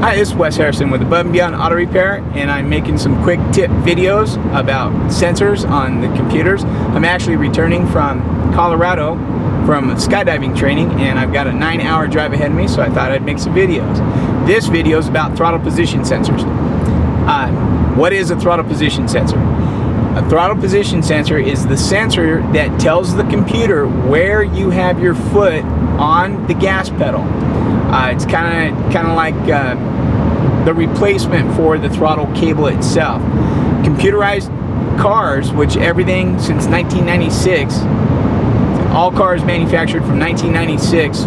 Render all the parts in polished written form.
Hi, this is Wes Harrison with Above and Beyond Auto Repair, and I'm making some quick tip videos about sensors on the computers. I'm actually returning from Colorado from skydiving training, and I've got a 9-hour drive ahead of me, so I thought I'd make some videos. This video is about throttle position sensors. What is a throttle position sensor? A throttle position sensor is the sensor that tells the computer where you have your foot on the gas pedal. It's kind of like the replacement for the throttle cable itself. Computerized cars, which everything since 1996, all cars manufactured from 1996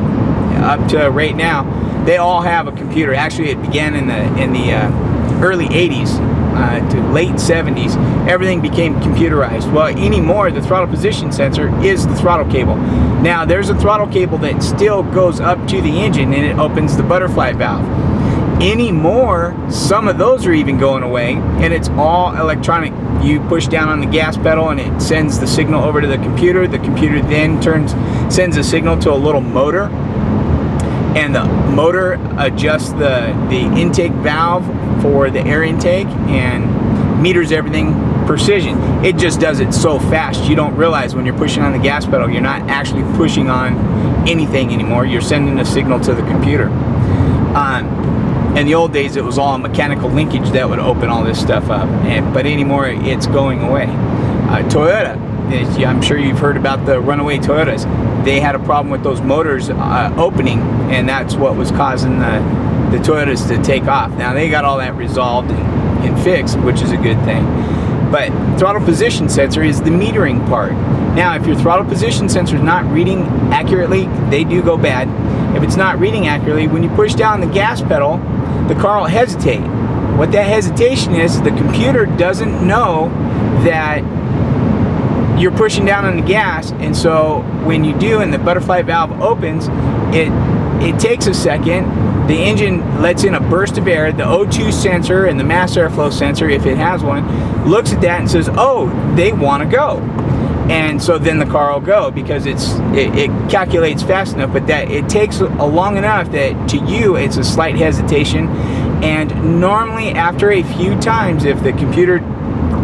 up to right now, they all have a computer. Actually, it began in the early 80s to late 70s. Everything became computerized. Well, anymore, the throttle position sensor is the throttle cable. Now, there's a throttle cable that still goes up to the engine and it opens the butterfly valve. Anymore, some of those are even going away, and it's all electronic. You push down on the gas pedal and it sends the signal over to the computer. The computer then sends a signal to a little motor, and the motor adjusts the intake valve for the air intake and meters everything precision. It just does it so fast you don't realize when you're pushing on the gas pedal you're not actually pushing on anything anymore. You're sending a signal to the computer. In the old days, it was all mechanical linkage that would open all this stuff up, but anymore it's going away. Toyota, I'm sure you've heard about the runaway Toyotas. They had a problem with those motors opening, and that's what was causing the Toyotas to take off. Now they got all that resolved and fixed, which is a good thing. But throttle position sensor is the metering part. Now, if your throttle position sensor is not reading accurately, they do go bad. If it's not reading accurately, when you push down the gas pedal, the car will hesitate. What that hesitation is, the computer doesn't know that you're pushing down on the gas, and so when you do and the butterfly valve opens, it takes a second. The engine lets in a burst of air. The O2 sensor and the mass airflow sensor, if it has one, looks at that and says, oh, they want to go. And so then the car will go, because it calculates fast enough, but that it takes long enough that to you it's a slight hesitation. And normally after a few times, if the computer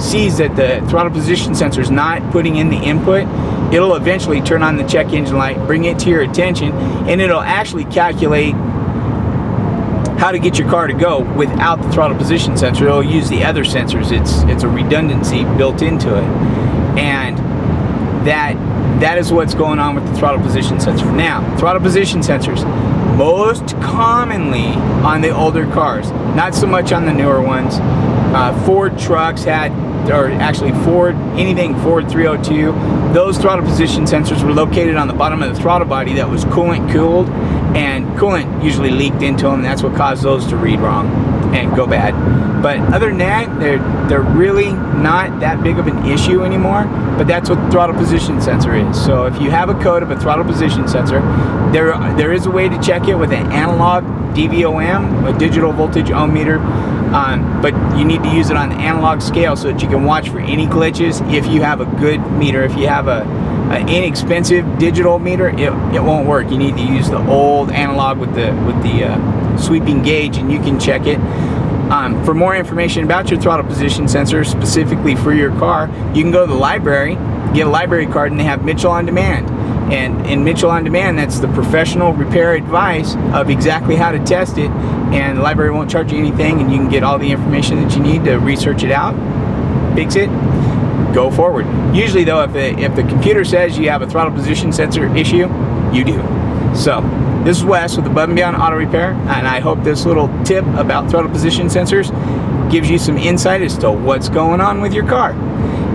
sees that the throttle position sensor is not putting in the input, it'll eventually turn on the check engine light, bring it to your attention, and it'll actually calculate how to get your car to go without the throttle position sensor. It'll use the other sensors. It's a redundancy built into it, and that is what's going on with the throttle position sensor. Now, throttle position sensors, most commonly on the older cars, not so much on the newer ones. Ford trucks had, or actually anything Ford 302, those throttle position sensors were located on the bottom of the throttle body that was coolant cooled, and coolant usually leaked into them. That's what caused those to read wrong and go bad. But other than that, they're really not that big of an issue anymore. But that's what the throttle position sensor is. So if you have a code of a throttle position sensor, there is a way to check it with an analog DVOM, a digital voltage ohm meter. But you need to use it on the analog scale so that you can watch for any glitches. If you have a good meter, if you have an inexpensive digital meter, it won't work. You need to use the old analog with the sweeping gauge, and you can check it. For more information about your throttle position sensor, specifically for your car, you can go to the library, get a library card, and they have Mitchell On Demand. And in Mitchell On Demand, that's the professional repair advice of exactly how to test it, and the library won't charge you anything, and you can get all the information that you need to research it out, fix it, go forward. Usually though, if the computer says you have a throttle position sensor issue, you do. So, this is Wes with Above and Beyond Auto Repair, and I hope this little tip about throttle position sensors gives you some insight as to what's going on with your car.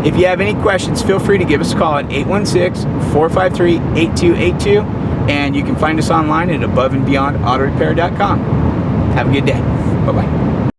If you have any questions, feel free to give us a call at 816-453-8282, and you can find us online at aboveandbeyondautorepair.com. Have a good day. Bye-bye.